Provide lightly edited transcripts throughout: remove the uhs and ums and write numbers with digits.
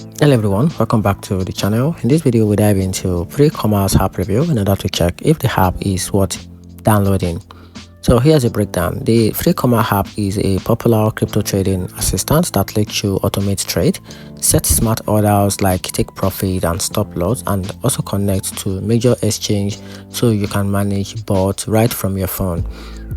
Hello everyone, welcome back to the channel. In this video we dive into 3COMMAS app review in order to check if the app is worth downloading. So here's a breakdown. The 3COMMAS app is a popular crypto trading assistant that lets you automate trade, set smart orders like take profit and stop loss, and also connect to major exchange so you can manage bots right from your phone.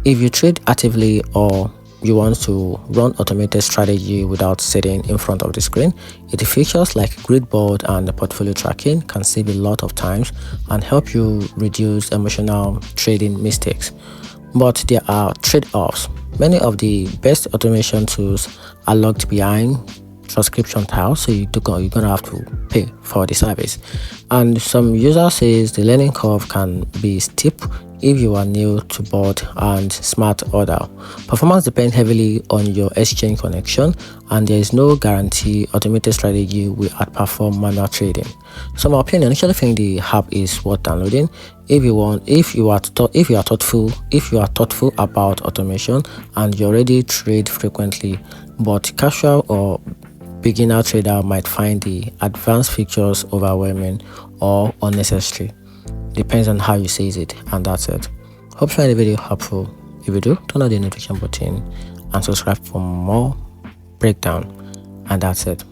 If you trade actively or you want to run automated strategy without sitting in front of the screen, it features like grid board and portfolio tracking can save a lot of time and help you reduce emotional trading mistakes. But there are trade-offs. Many of the best automation tools are locked behind subscription tiles, so you're gonna have to pay for the service. And some users says the learning curve can be steep if you are new to bot and smart order. Performance depends heavily on your exchange connection, and there is no guarantee automated strategy will outperform manual trading. So my opinion, I actually think the app is worth downloading if you are thoughtful about automation and you already trade frequently. But casual or beginner trader might find the advanced features overwhelming or unnecessary. Depends on how you sees it, and that's it. Hope you find the video helpful. If you do, turn on the notification button and subscribe for more breakdown, and that's it.